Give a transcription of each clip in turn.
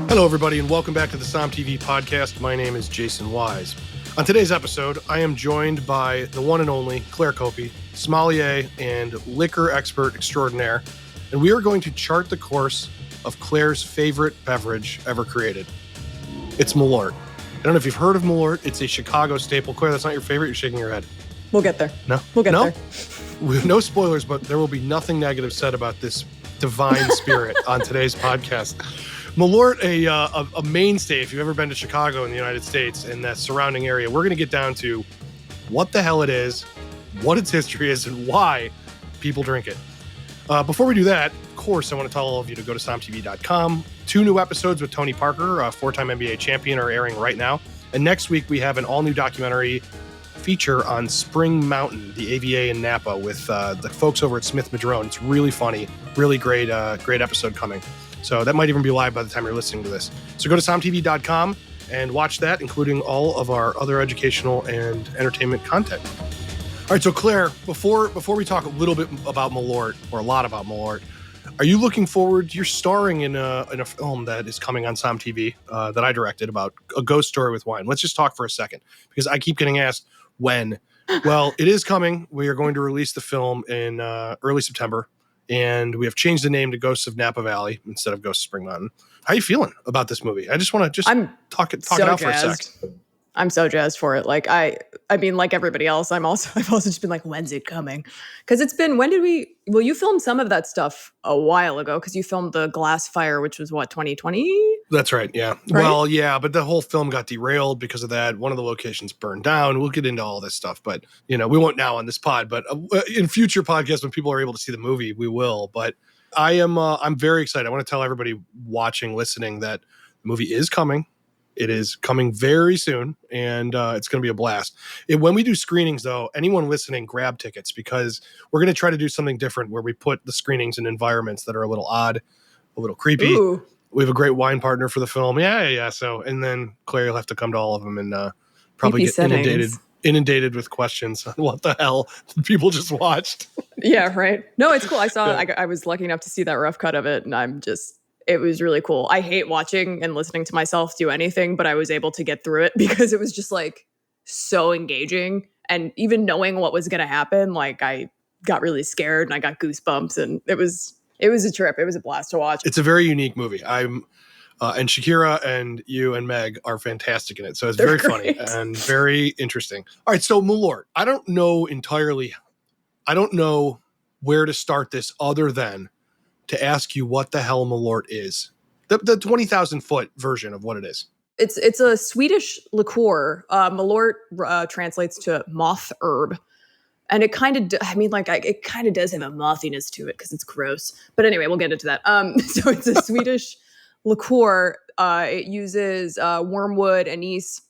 Hello, everybody, and welcome back to the SOMM TV podcast. My name is Jason Wise. On today's episode, I am joined by the one and only Claire Coppi, sommelier and liquor expert extraordinaire, and we are going to chart the course of Claire's favorite beverage ever created. It's Malort. I don't know if you've heard of Malort. It's a Chicago staple. Claire, that's not your favorite? You're shaking your head. We'll get there. No? We'll get there. No spoilers, but there will be nothing negative said about this divine spirit on today's podcast. Malort, a mainstay if you've ever been to Chicago in the United States and that surrounding area. We're going to get down to what the hell it is, what its history is, and why people drink it. Before we do that, of course, I want to tell all of you to go to sommtv.com. 2 new episodes with Tony Parker, a 4-time NBA champion, are airing right now. And next week, we have an all-new documentary feature on Spring Mountain, the AVA in Napa, with the folks over at Smith Madrone. It's really funny, really great episode coming. So that might even be live by the time you're listening to this. So go to sommtv.com and watch that, including all of our other educational and entertainment content. All right, so Claire, before we talk a little bit about Malort, or a lot about Malort, are you looking forward? You're starring in a film that is coming on SOMM TV that I directed about a ghost story with wine. Let's just talk for a second, because I keep getting asked when. Well, it is coming. We are going to release the film in early September. And we have changed the name to Ghosts of Napa Valley instead of Ghosts of Spring Mountain. How are you feeling about this movie? I just want to talk it out for a sec. I'm so jazzed for it. Like I mean, like everybody else, I've also just been like, when's it coming? Because you filmed some of that stuff a while ago, because you filmed the Glass Fire, which was what, 2020? That's right. Yeah. Right? Well, yeah, but the whole film got derailed because of that. One of the locations burned down. We'll get into all this stuff, but we won't now on this pod, but in future podcasts, when people are able to see the movie, we will. But I'm very excited. I want to tell everybody watching, listening, that the movie is coming. It is coming very soon, and it's going to be a blast. When we do screenings, though, anyone listening, grab tickets, because we're going to try to do something different where we put the screenings in environments that are a little odd, a little creepy. Ooh. We have a great wine partner for the film. Yeah. So, and then Claire will have to come to all of them and probably get inundated with questions on what the hell people just watched. Yeah, right. No, it's cool. I saw I was lucky enough to see that rough cut of it, and it was really cool. I hate watching and listening to myself do anything, but I was able to get through it because it was just like so engaging. And even knowing what was going to happen, like I got really scared and I got goosebumps, and it was a trip. It was a blast to watch. It's a very unique movie. And Shakira and you and Meg are fantastic in it. So it's very funny and very interesting. All right. So Malort, I don't know where to start this other than to ask you what the hell Malort is. The 20,000 foot version of what it is. It's a Swedish liqueur. Malort translates to moth herb. And it kind of, it kind of does have a mothiness to it because it's gross. But anyway, we'll get into that. So it's a Swedish liqueur. It uses wormwood, anise.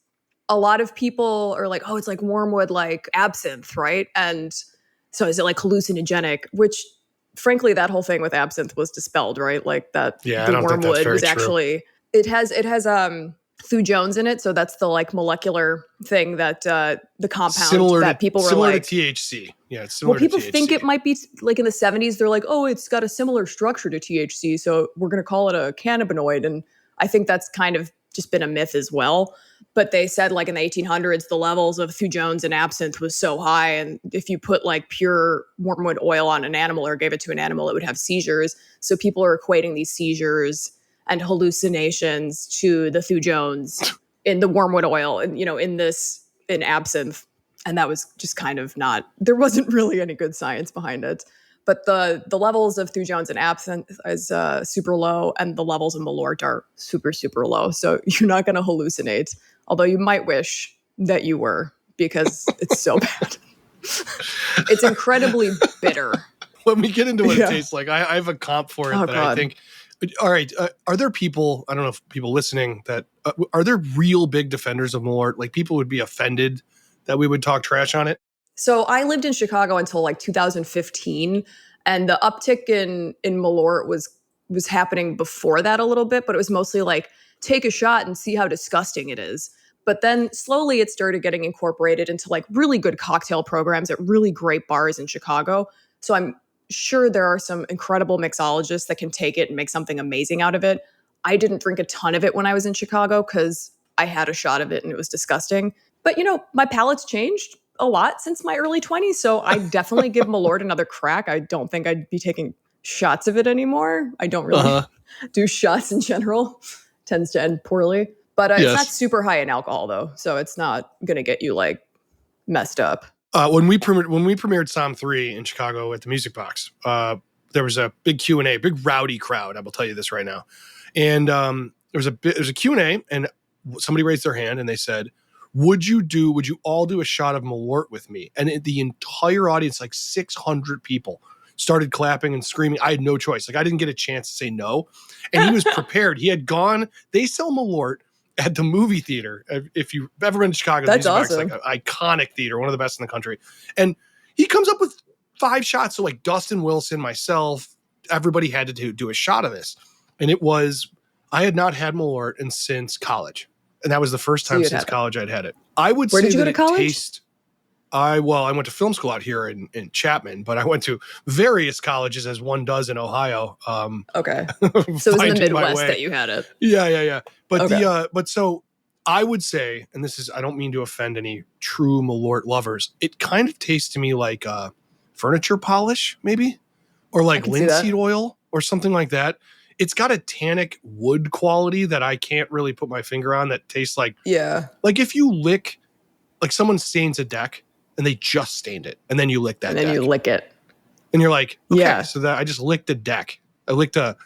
A lot of people are like, oh, it's like wormwood, like absinthe, right? And so is it like hallucinogenic? Which, frankly, that whole thing with absinthe was dispelled, right? Like that. Yeah, the wormwood was actually. It has Thu Jones in it, so that's the like molecular thing that the compound that people were similar like to THC. Yeah, it's similar. Well, people to THC. think it might be like in the 70s. They're like, oh, it's got a similar structure to THC, so we're going to call it a cannabinoid. And I think that's kind of just been a myth as well. But they said like in the 1800s, the levels of Thu Jones and absinthe was so high, and if you put like pure wormwood oil on an animal or gave it to an animal, it would have seizures. So people are equating these seizures and hallucinations to the Thu Jones in the wormwood oil and, in absinthe. And that was just kind of there wasn't really any good science behind it. But the levels of Thu Jones and absinthe is super low, and the levels of Malort are super, super low. So you're not going to hallucinate, although you might wish that you were, because it's so bad. It's incredibly bitter. When we get into what it tastes like, I have a comp for it I think. All right. Are there people, I don't know if people listening, that are there real big defenders of Malort? Like people would be offended that we would talk trash on it? So I lived in Chicago until like 2015, and the uptick in Malort was happening before that a little bit, but it was mostly like take a shot and see how disgusting it is. But then slowly it started getting incorporated into like really good cocktail programs at really great bars in Chicago. So I'm sure there are some incredible mixologists that can take it and make something amazing out of it. I didn't drink a ton of it when I was in Chicago because I had a shot of it and it was disgusting. But, my palate's changed a lot since my early 20s. So I definitely give Malort another crack. I don't think I'd be taking shots of it anymore. I don't really do shots in general. Tends to end poorly. But it's not super high in alcohol, though. So it's not going to get you, messed up. When we premiered SOMM 3 in Chicago at the Music Box, there was a big Q&A, big rowdy crowd. I will tell you this right now. And there was a Q&A, and somebody raised their hand and they said, would you all do a shot of Malort with me? And the entire audience, 600 people, started clapping and screaming. I had no choice. I didn't get a chance to say no. And he was prepared. He had gone. They sell Malort at the movie theater. If you've ever been to Chicago, that's awesome. It's an iconic theater, one of the best in the country. And he comes up with 5 shots. So Dustin Wilson, myself, everybody had to do a shot of this. And I had not had Malort since college. And that was the first time since college I'd had it. I would say Where did you go to college? I went to film school out here in Chapman, but I went to various colleges as one does in Ohio. Okay. So it was in the Midwest that you had it. Yeah. But but so I would say, and this is, I don't mean to offend any true Malort lovers, it kind of tastes to me like furniture polish, maybe, or linseed oil or something like that. It's got a tannic wood quality that I can't really put my finger on that tastes like if you lick, someone stains a deck and they just stained it and then you lick that deck. And then you lick it. And you're like, okay, so that I just licked a deck. I licked a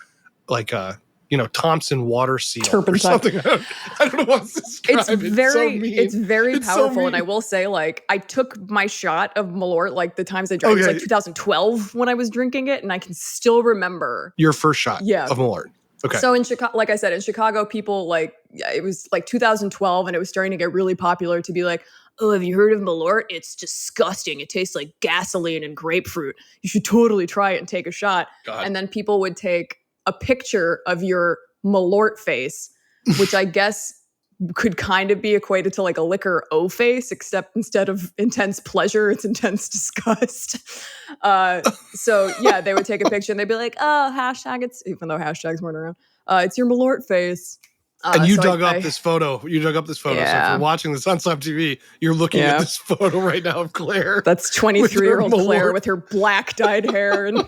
Thompson water seal turpentine or something. I don't know what to describe. It's very powerful. And I will say, I took my shot of Malort, the times I drank. It was 2012 when I was drinking it. And I can still remember. Your first shot of Malort. Okay. So in Chicago, like I said, in Chicago, people it was 2012 and it was starting to get really popular to be like, oh, have you heard of Malort? It's disgusting. It tastes like gasoline and grapefruit. You should totally try it and take a shot. God. And then people would take a picture of your Malort face, which I guess could kind of be equated to a liquor O face, except instead of intense pleasure, it's intense disgust. So yeah, they would take a picture and they'd be like, oh, hashtag it's, even though hashtags weren't around, it's your Malort face. And you dug up this photo. You dug up this photo. Yeah. So if you're watching this on SOMM TV, you're looking at this photo right now of Claire. That's 23-year-old Claire with her black dyed hair. And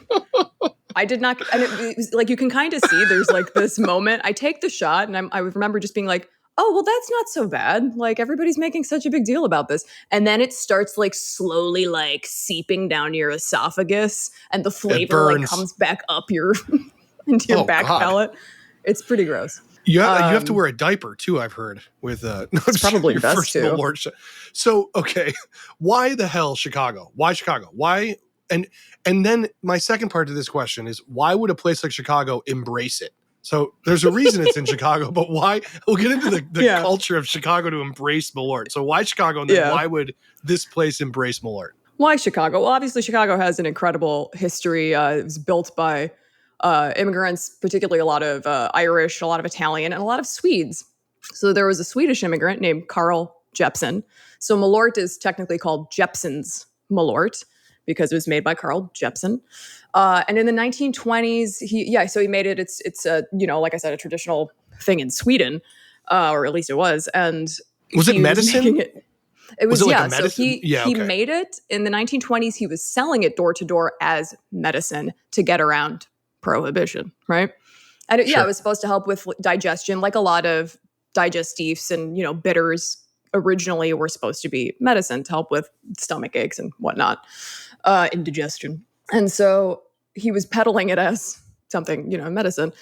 I did not, and it was you can kind of see there's this moment. I take the shot and I remember just being like, oh, well, that's not so bad. Everybody's making such a big deal about this. And then it starts slowly seeping down your esophagus and the flavor comes back up into your back palate. It's pretty gross. You have to wear a diaper too, I've heard, with it's probably your best first too. Malort shot. So, okay, why the hell Chicago? Why Chicago? Why? And then my second part to this question is, why would a place like Chicago embrace it? So there's a reason it's in Chicago, but why? We'll get into the culture of Chicago to embrace Malort. So why Chicago? And then why would this place embrace Malort? Why Chicago? Well, obviously Chicago has an incredible history. It was built by immigrants, particularly a lot of Irish, a lot of Italian, and a lot of Swedes. So there was a Swedish immigrant named Carl Jeppsson. So Malort is technically called Jeppsson's Malort because it was made by Carl Jeppsson. And in the 1920s, he made it. It's a, like I said, a traditional thing in Sweden, or at least it was. And was it medicine? It was like a medicine? So he made it in the 1920s. He was selling it door to door as medicine to get around prohibition, right? And it was supposed to help with digestion, like a lot of digestifs and bitters originally were supposed to be medicine to help with stomach aches and whatnot, indigestion. And so he was peddling it as something, medicine.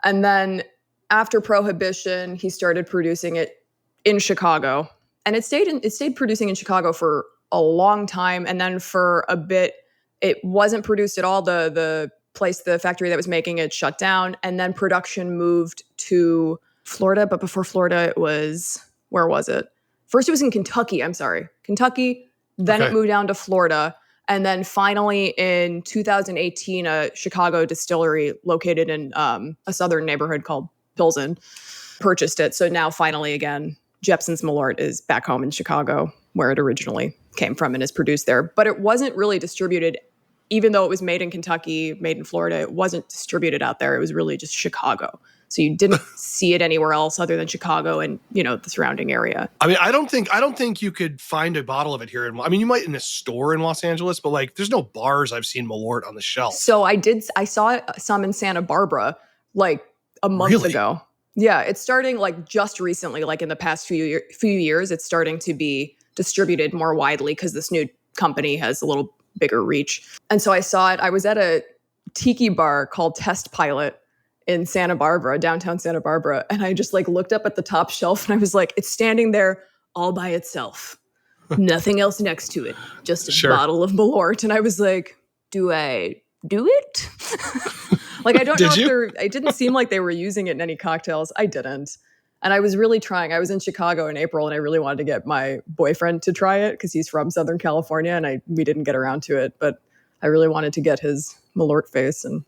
And then after prohibition, he started producing it in Chicago, and it stayed producing in Chicago for a long time. And then for a bit, it wasn't produced at all. The factory that was making it shut down, and then production moved to Florida. But before Florida, where was it? First, it was in Kentucky. Then it moved down to Florida. And then finally in 2018, a Chicago distillery located in a southern neighborhood called Pilsen purchased it. So now finally again, Jeppsson's Malort is back home in Chicago, where it originally came from and is produced there. But it wasn't really distributed. Even though it was made in Kentucky, made in Florida, it wasn't distributed out there. It was really just Chicago. So you didn't see it anywhere else other than Chicago and, the surrounding area. I mean, I don't think you could find a bottle of it here. I mean, you might in a store in Los Angeles, but like there's no bars I've seen Malort on the shelf. So I saw some in Santa Barbara like a month ago. Yeah, it's starting like just recently, like in the past few years, it's starting to be distributed more widely because this new company has a little bigger reach. And so I saw it. I was at a tiki bar called Test Pilot in Santa Barbara, downtown Santa Barbara. And I just like looked up at the top shelf and I was like, it's standing there all by itself. Nothing else next to it. Just a bottle of Malort. And I was like, do I do it? Like, I don't know if it didn't seem like they were using it in any cocktails. I didn't. And I was really trying. I was in Chicago in April and I really wanted to get my boyfriend to try it because he's from Southern California and we didn't get around to it. But I really wanted to get his Malort face and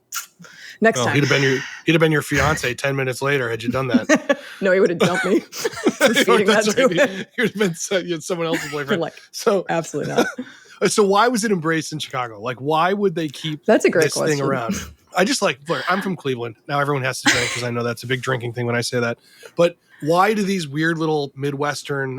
next time. He'd have been your fiance 10 minutes later had you done that. No, he would have dumped me for feeding that to him. He would have been someone else's boyfriend. So absolutely not. So why was it embraced in Chicago? Like, why would they keep this thing around? I just look, I'm from Cleveland. Now everyone has to drink because I know that's a big drinking thing when I say that. But why do these weird little big Midwestern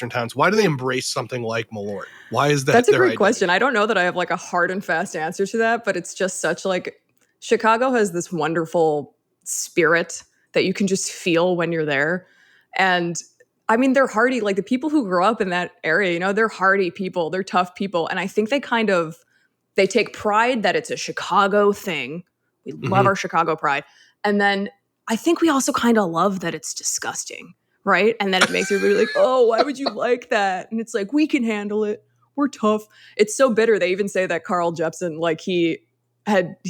towns, why do they embrace something like Malort? Why is that? That's a great question. I don't know that I have like a hard and fast answer to that, but it's just such like Chicago has this wonderful spirit that you can just feel when you're there. And I mean, they're hardy. Like the people who grow up in that area, they're hardy people. They're tough people. And I think they take pride that it's a Chicago thing. We love our Chicago pride. And then I think we also kind of love that it's disgusting, right? And then it makes everybody like, oh, why would you like that? And it's like, we can handle it. We're tough. It's so bitter. They even say that Carl Jepsen, like he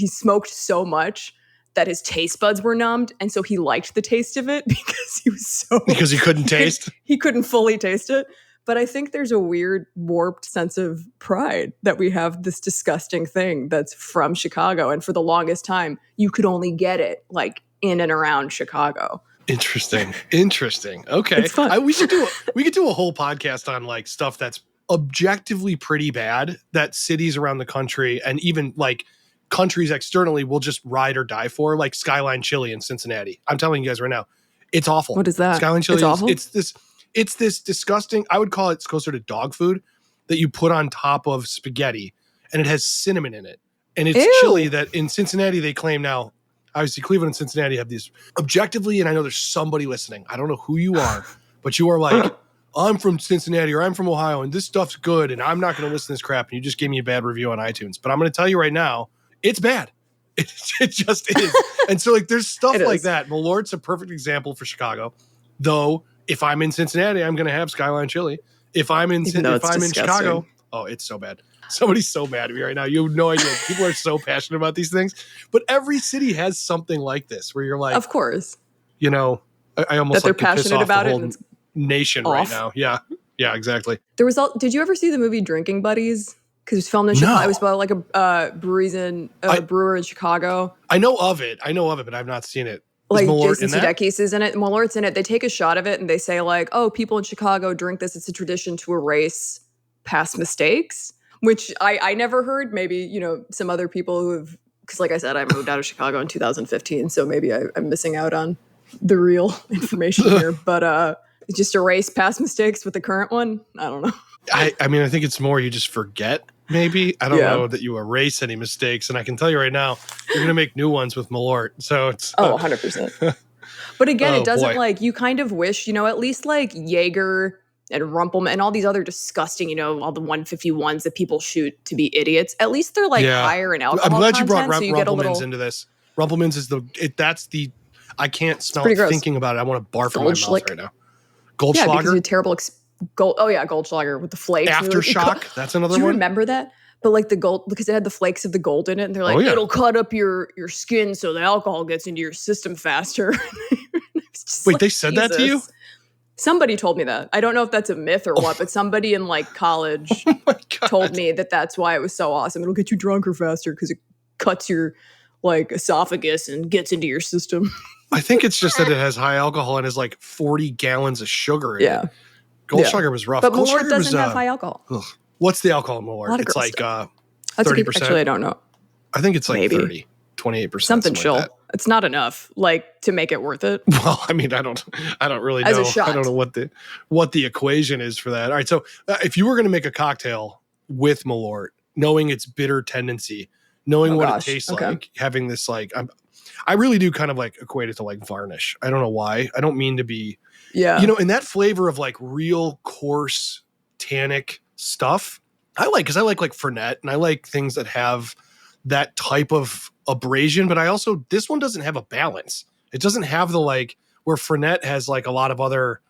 smoked so much that his taste buds were numbed. And so he liked the taste of it because he couldn't taste. He couldn't fully taste it. But I think there's a weird warped sense of pride that we have this disgusting thing that's from Chicago. And for the longest time, you could only get it like in and around Chicago. Interesting. Okay. It's fun. We could do a whole podcast on like stuff that's objectively pretty bad that cities around the country and even like countries externally will just ride or die for, like Skyline Chili in Cincinnati. I'm telling you guys right now, it's awful. What is that? Skyline Chili it's awful? It's this disgusting, I would call it closer to dog food that you put on top of spaghetti and it has cinnamon in it. And it's chili that in Cincinnati they claim now, obviously Cleveland and Cincinnati have these objectively, and I know there's somebody listening. I don't know who you are, but you are like, I'm from Cincinnati or I'm from Ohio and this stuff's good and I'm not going to listen to this crap. And you just gave me a bad review on iTunes. But I'm going to tell you right now, it's bad. It just is. And so like there's stuff like that. Malort's a perfect example for Chicago. Though if I'm in Cincinnati, I'm going to have Skyline Chili. If I'm in Chicago, oh, it's so bad. Somebody's so mad at me right now. You have no idea. People are so passionate about these things. But every city has something like this where you're like, of course. I almost that they're passionate about it. And nation right now. Yeah, exactly. Did you ever see the movie Drinking Buddies? Because it was filmed in Chicago. It was about like a brewer in Chicago. I know of it, but I've not seen it. Like Jason Sudeikis is in it. Malort's in it. They take a shot of it and they say like, oh, people in Chicago drink this. It's a tradition to erase past mistakes, which I never heard. Maybe, some other people who have, because like I said, I moved out of Chicago in 2015. So maybe I'm missing out on the real information here. But just erase past mistakes with the current one. I don't know. I mean, I think it's more you just forget. Maybe. I don't know that you erase any mistakes. And I can tell you right now, you're going to make new ones with Malort. So it's... 100%. But again, it doesn't like, you kind of wish, at least like Jaeger and Rumpelman and all these other disgusting, all the 151s that people shoot to be idiots. At least they're like higher in alcohol I'm glad content, you brought so you Rumpelmans into this. Rumpelmans is I can't smell it thinking about it. I want to barf in my mouth right now. Goldschlager? Yeah, because you had terrible... Goldschlager with the flakes. Aftershock, that's another one. Do you remember that? But like the gold, because it had the flakes of the gold in it, and they're like, it'll cut up your skin so the alcohol gets into your system faster. Wait, they said that to you? Somebody told me that. I don't know if that's a myth or what, but somebody in like college told me that that's why it was so awesome. It'll get you drunker faster because it cuts your like esophagus and gets into your system. I think it's just that it has high alcohol and has like 40 gallons of sugar in it. Goldschlager was rough. But Malort doesn't have high alcohol. Ugh. What's the alcohol in Malort? It's like 30%. Actually, I don't know. I think it's like maybe 30, 28%. Something chill. Like It's not enough, like, to make it worth it. Well, I mean, I don't really As know. a shot. I don't know what the equation is for that. All right, so if you were going to make a cocktail with Malort, knowing its bitter tendency, knowing what it tastes like, having this like, I really do kind of like equate it to like varnish. I don't know why. I don't mean to be, and that flavor of like real coarse tannic stuff. Because I like Fernet, and I like things that have that type of abrasion, but this one doesn't have a balance. It doesn't have the like where Fernet has like a lot of other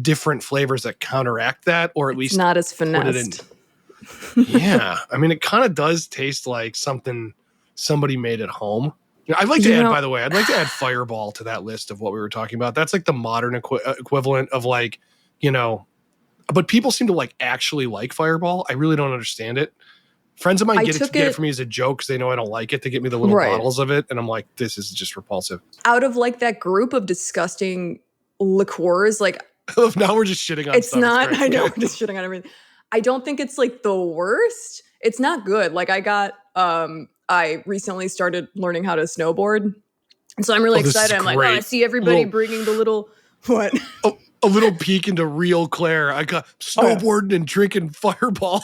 different flavors that counteract that, or at least not as finessed. Yeah. I mean, it kind of does taste like something somebody made at home. I'd like to add, by the way, I'd like to add Fireball to that list of what we were talking about. That's like the modern equivalent of like, but people seem to like actually like Fireball. I really don't understand it. Friends of mine get it for me as a joke because they know I don't like it. They get me the little bottles of it, and I'm like, this is just repulsive. Out of like that group of disgusting liqueurs, like now we're just shitting on it's stuff. not. I know we're just shitting on everything. I don't think it's like the worst. It's not good. Like I recently started learning how to snowboard, and so I'm really excited. I'm like, I see everybody bringing the little what. A little peek into real Claire. I got snowboarding and drinking Fireball.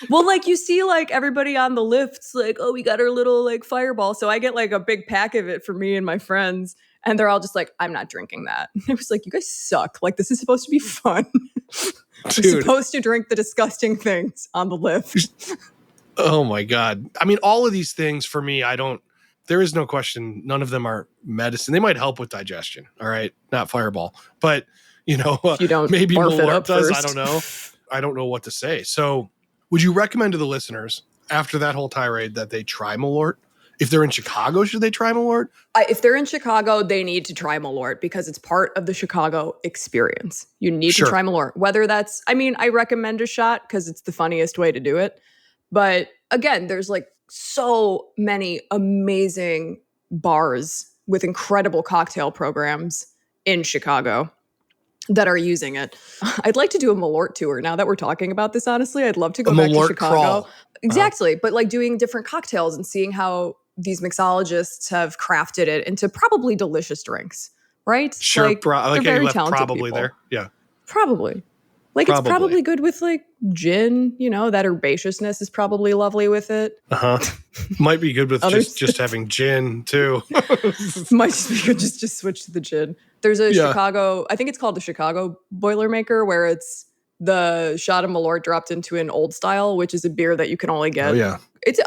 Well, like you see like everybody on the lifts, like, we got our little like Fireball. So I get like a big pack of it for me and my friends. And they're all just like, I'm not drinking that. And I was like, you guys suck. Like, this is supposed to be fun. You're supposed to drink the disgusting things on the lift. Oh my God. I mean, all of these things for me, there is no question. None of them are medicine. They might help with digestion. All right. Not Fireball, but you don't maybe Malort does. First. I don't know. I don't know what to say. So would you recommend to the listeners after that whole tirade that they try Malort? If they're in Chicago, should they try Malort? If they're in Chicago, they need to try Malort because it's part of the Chicago experience. You need to try Malort. Whether that's, I recommend a shot because it's the funniest way to do it. But again, there's like so many amazing bars with incredible cocktail programs in Chicago that are using it. I'd like to do a Malort tour now that we're talking about this, honestly. I'd love to go back to Chicago. Crawl. Exactly. But like doing different cocktails and seeing how these mixologists have crafted it into probably delicious drinks, right? Sure. Like, they're very talented probably people. There. Yeah. Probably. Like it's probably good with like gin, that herbaceousness is probably lovely with it. Might be good with just having gin too. Might just be good just switch to the gin. There's a Chicago, I think it's called the Chicago Boilermaker, where it's the shot of Malort dropped into an Old Style, which is a beer that you can only get. Oh yeah.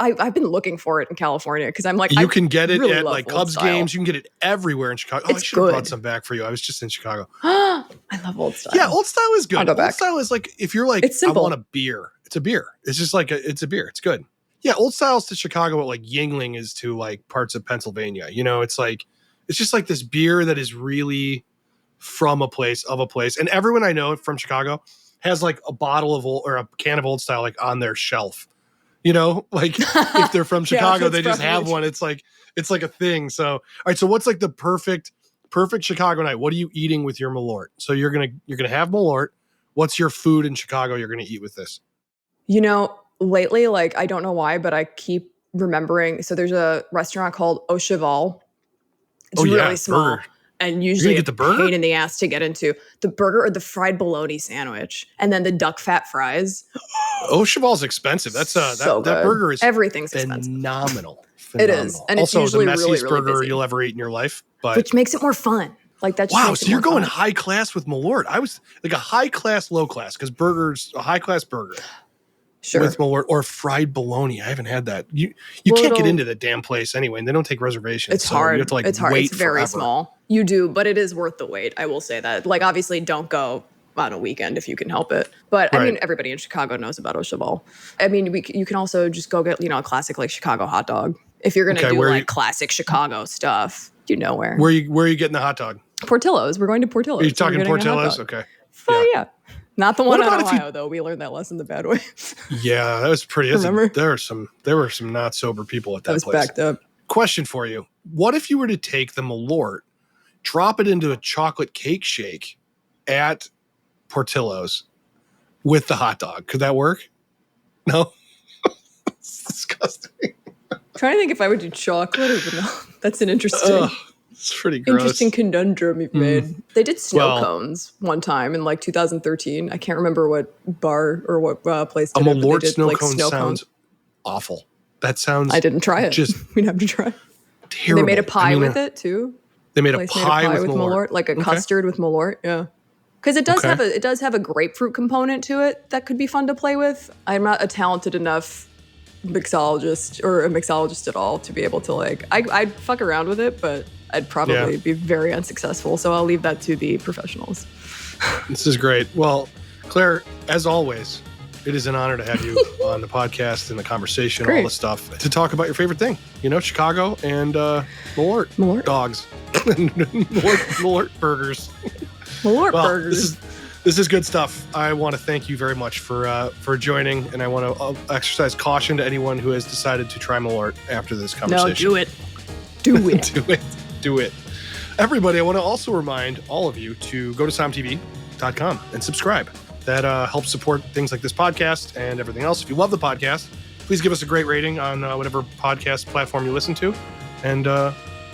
I've been looking for it in California because I'm like, you can get it at like Cubs games. You can get it everywhere in Chicago. I should have brought some back for you. I was just in Chicago. I love Old Style. Yeah, Old Style is good. Old Style is like, if you're like, it's simple. I want a beer. It's a beer. It's just like, it's a beer. It's good. Yeah, Old Style's to Chicago what like Yingling is to like parts of Pennsylvania. It's like, it's just like this beer that is really from a place. And everyone I know from Chicago has like a bottle of or a can of Old Style like on their shelf. Like if they're from Chicago, they just have one. It's like a thing. So, all right. So what's like the perfect Chicago night? What are you eating with your Malort? So you're going to have Malort. What's your food in Chicago you're going to eat with this? Lately, like, I don't know why, but I keep remembering. So there's a restaurant called Au Cheval. It's really small. Burger. And usually a pain in the ass to get into. The burger or the fried bologna sandwich. And then the duck fat fries. Au Cheval's expensive. That's that burger is everything's phenomenal. It is. And also, it's usually the messiest really, really burger busy. You'll ever eat in your life. Which makes it more fun. Like that. Wow. So you're going high class with Malort. I was like a high class, low class, because a high class burger. Sure. With Malort or fried bologna. I haven't had that. You can't get into the damn place anyway, and they don't take reservations. It's hard. You have to like it's hard. wait It's very forever. small. You do, but it is worth the wait. I will say that. Like, obviously, don't go on a weekend if you can help it. But I mean, everybody in Chicago knows about Au Cheval. I mean, you can also just go get a classic like Chicago hot dog if you're gonna do like classic Chicago stuff. Where? Where are you getting the hot dog? Portillo's. We're going to Portillo's. Are you talking Portillo's? Okay. Yeah. Not the one in Ohio, though. We learned that lesson the bad way. Yeah, that was pretty. Remember? There were some not sober people at that place. That was backed up. Question for you. What if you were to take the Malort, drop it into a chocolate cake shake at Portillo's with the hot dog? Could that work? No? It's disgusting. I'm trying to think if I would do chocolate or vanilla. That's an interesting, it's pretty gross. interesting conundrum you've made. They did snow Well- cones one time in like 2013. I can't remember what bar or what place A did it, but they Malort did, snow like, cone snow sounds awful. That sounds I didn't try it. just We'd have to try. terrible. They made a pie I mean, with it too. They made a Place pie, with Malort. like a Okay. custard with Malort. Yeah, because it does Okay. have a grapefruit component to it that could be fun to play with. I'm not a talented enough mixologist or a mixologist at all to be able to like. I'd fuck around with it, but I'd probably be very unsuccessful. So I'll leave that to the professionals. This is great. Well, Claire, as always, it is an honor to have you on the podcast and the conversation, all Great. the stuff, to talk about your favorite thing. You know, Chicago and Malort. Malort. Dogs. Malort burgers. Malort Well, burgers. this is good stuff. I want to thank you very much for joining, and I want to exercise caution to anyone who has decided to try Malort after this conversation. No, do it. Do it. Do it. Everybody, I want to also remind all of you to go to sommtv.com and subscribe. That helps support things like this podcast and everything else. If you love the podcast, please give us a great rating on whatever podcast platform you listen to, and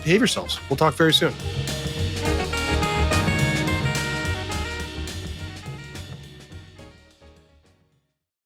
behave yourselves. We'll talk very soon.